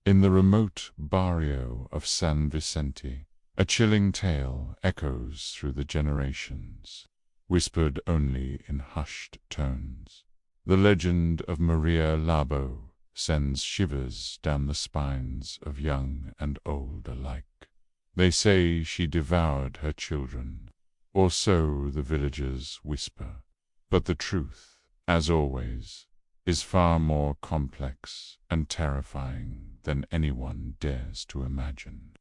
In the remote barrio of San Vicente, a chilling tale echoes through the generations, whispered only in hushed tones. The legend of Maria Labbo sends shivers down the spines of young and old alike. They say she devoured her children, or so the villagers whisper. But the truth, as always, is far more complex and terrifying than anyone dares to imagine.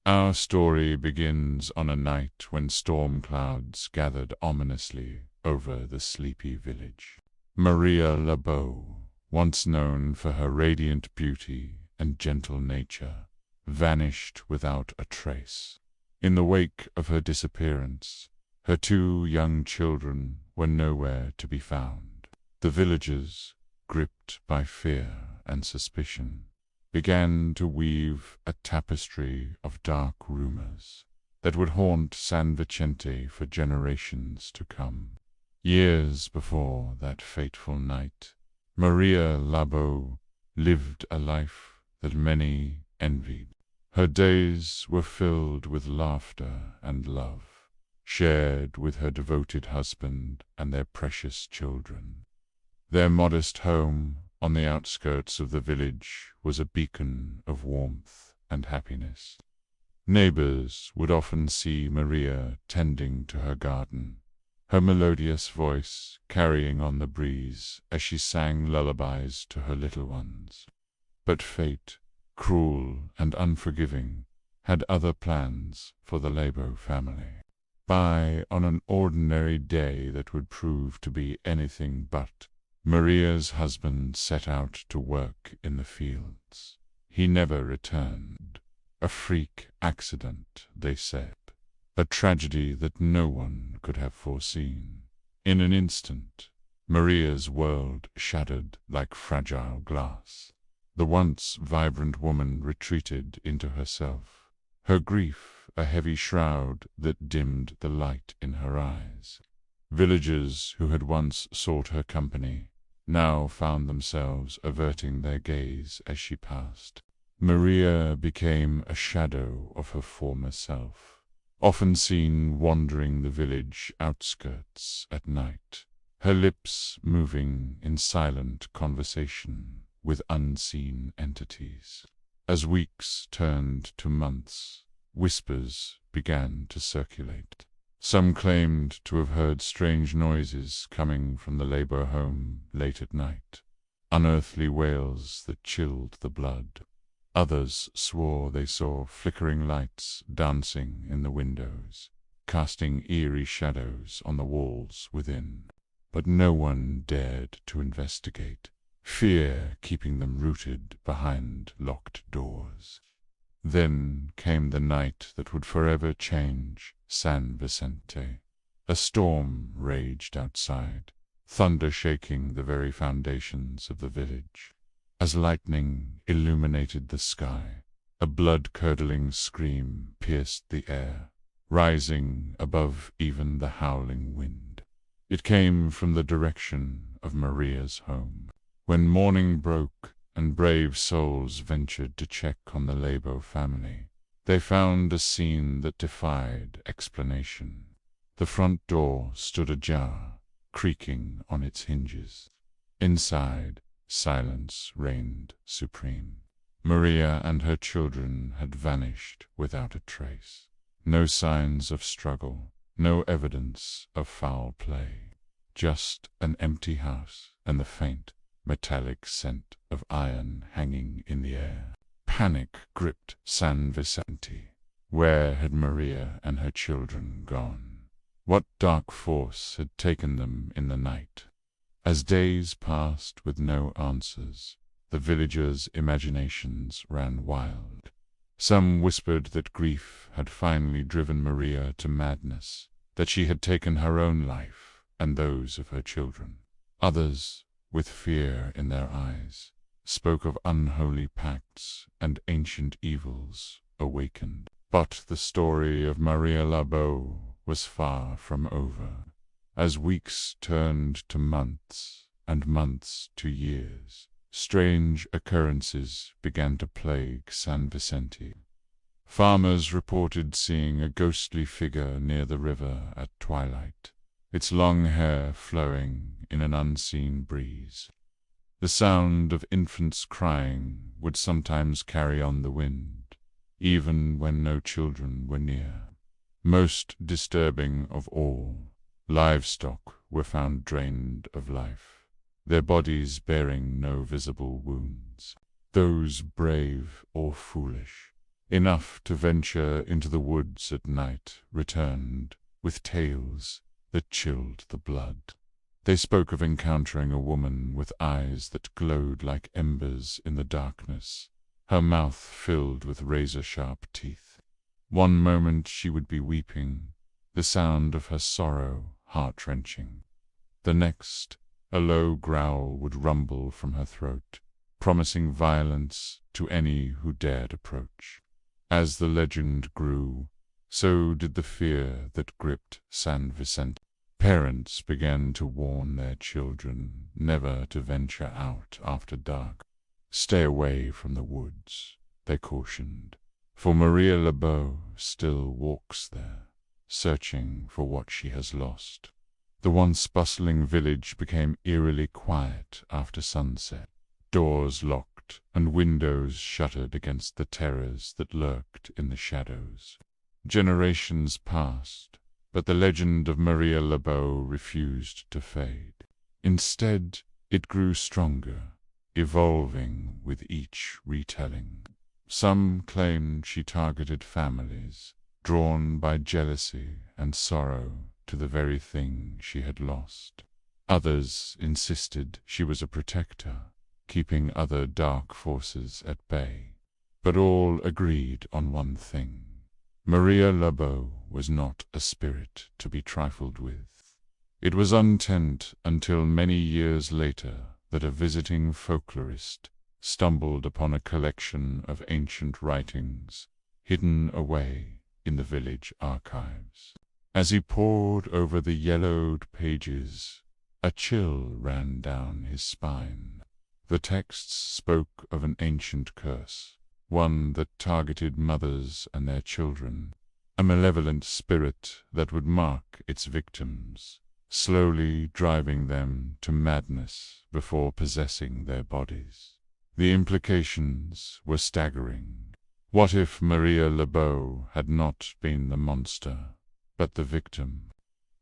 Our story begins on a night when storm clouds gathered ominously over the sleepy village. Maria Labbo, once known for her radiant beauty and gentle nature, vanished without a trace. In the wake of her disappearance, her 2 young children were nowhere to be found. The villagers, gripped by fear and suspicion, began to weave a tapestry of dark rumors that would haunt San Vicente for generations to come. Years before that fateful night, Maria Labbo lived a life that many envied. Her days were filled with laughter and love, shared with her devoted husband and their precious children. Their modest home on the outskirts of the village was a beacon of warmth and happiness. Neighbors would often see Maria tending to her garden, her melodious voice carrying on the breeze as she sang lullabies to her little ones. But fate, cruel and unforgiving, had other plans for the Labbo family. On an ordinary day that would prove to be anything but, Maria's husband set out to work in the fields. He never returned. A freak accident, they said. A tragedy that no one could have foreseen. In an instant, Maria's world shattered like fragile glass. The once vibrant woman retreated into herself, her grief a heavy shroud that dimmed the light in her eyes. Villagers who had once sought her company now found themselves averting their gaze as she passed. Maria became a shadow of her former self, often seen wandering the village outskirts at night, her lips moving in silent conversation with unseen entities. As weeks turned to months, whispers began to circulate. Some claimed to have heard strange noises coming from the Labbo home late at night, unearthly wails that chilled the blood. Others swore they saw flickering lights dancing in the windows, casting eerie shadows on the walls within. But no one dared to investigate, fear keeping them rooted behind locked doors. Then came the night that would forever change San Vicente. A storm raged outside, thunder shaking the very foundations of the village. As lightning illuminated the sky, a blood-curdling scream pierced the air, rising above even the howling wind. It came from the direction of Maria's home. When morning broke and brave souls ventured to check on the Labbo family, they found a scene that defied explanation. The front door stood ajar, creaking on its hinges. Inside, silence reigned supreme. Maria and her children had vanished without a trace. No signs of struggle, no evidence of foul play. Just an empty house and the faint, metallic scent of iron hanging in the air. Panic gripped San Vicente. Where had Maria and her children gone? What dark force had taken them in the night? As days passed with no answers, the villagers' imaginations ran wild. Some whispered that grief had finally driven Maria to madness, that she had taken her own life and those of her children. Others, with fear in their eyes, spoke of unholy pacts and ancient evils awakened. But the story of Maria Labbo was far from over. As weeks turned to months and months to years, strange occurrences began to plague San Vicente. Farmers reported seeing a ghostly figure near the river at twilight, its long hair flowing in an unseen breeze. The sound of infants crying would sometimes carry on the wind, even when no children were near. Most disturbing of all, livestock were found drained of life, their bodies bearing no visible wounds. Those brave or foolish enough to venture into the woods at night returned with tales that chilled the blood. They spoke of encountering a woman with eyes that glowed like embers in the darkness, her mouth filled with razor-sharp teeth. One moment she would be weeping, the sound of her sorrow heart-wrenching. The next, a low growl would rumble from her throat, promising violence to any who dared approach. As the legend grew, so did the fear that gripped San Vicente. Parents began to warn their children never to venture out after dark. "Stay away from the woods," they cautioned, "for Maria Labbo still walks there, searching for what she has lost." The once bustling village became eerily quiet after sunset. Doors locked and windows shuttered against the terrors that lurked in the shadows. Generations passed, but the legend of Maria Labbo refused to fade. Instead, it grew stronger, evolving with each retelling. Some claimed she targeted families, drawn by jealousy and sorrow to the very thing she had lost. Others insisted she was a protector, keeping other dark forces at bay. But all agreed on one thing. Maria Labbo was not a spirit to be trifled with. It was untent until many years later that a visiting folklorist stumbled upon a collection of ancient writings hidden away in the village archives. As he pored over the yellowed pages, a chill ran down his spine. The texts spoke of an ancient curse, one that targeted mothers and their children, a malevolent spirit that would mark its victims, slowly driving them to madness before possessing their bodies. The implications were staggering. What if Maria Labbo had not been the monster, but the victim?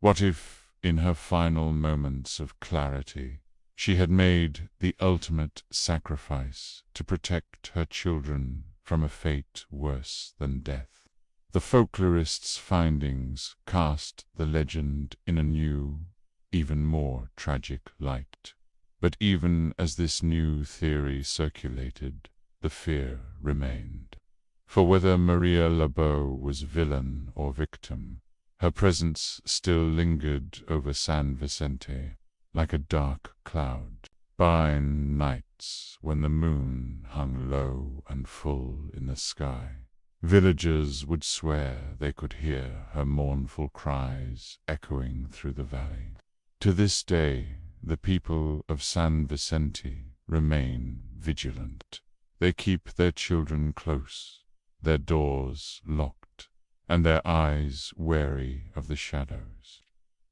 What if, in her final moments of clarity, she had made the ultimate sacrifice to protect her children from a fate worse than death? The folklorist's findings cast the legend in a new, even more tragic light. But even as this new theory circulated, the fear remained. For whether Maria Labbo was villain or victim, her presence still lingered over San Vicente like a dark cloud. By nights, when the moon hung low and full in the sky, villagers would swear they could hear her mournful cries echoing through the valley. To this day, the people of San Vicente remain vigilant. They keep their children close, their doors locked, and their eyes wary of the shadows.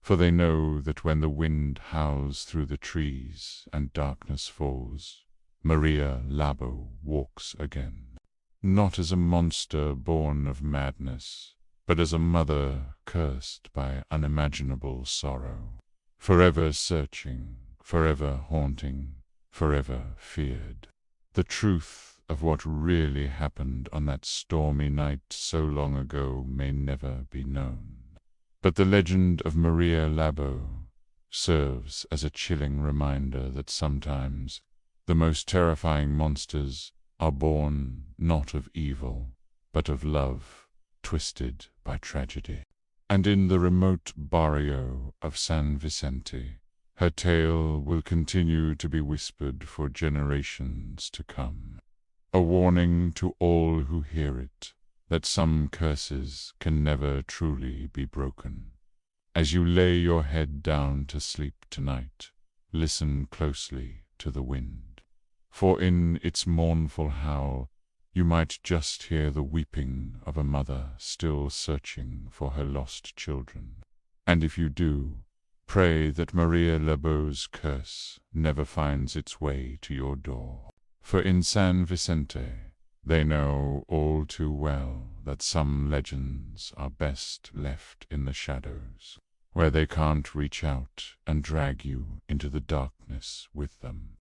For they know that when the wind howls through the trees and darkness falls, Maria Labbo walks again, not as a monster born of madness, but as a mother cursed by unimaginable sorrow, forever searching, forever haunting, forever feared. The truth of what really happened on that stormy night so long ago may never be known. But the legend of Maria Labbo serves as a chilling reminder that sometimes the most terrifying monsters are born not of evil, but of love, twisted by tragedy. And in the remote barrio of San Vicente, her tale will continue to be whispered for generations to come. A warning to all who hear it, that some curses can never truly be broken. As you lay your head down to sleep tonight, listen closely to the wind. for in its mournful howl you might just hear the weeping of a mother still searching for her lost children. And if you do, pray that Maria Labbo's curse never finds its way to your door. For in San Vicente, they know all too well that some legends are best left in the shadows, where they can't reach out and drag you into the darkness with them.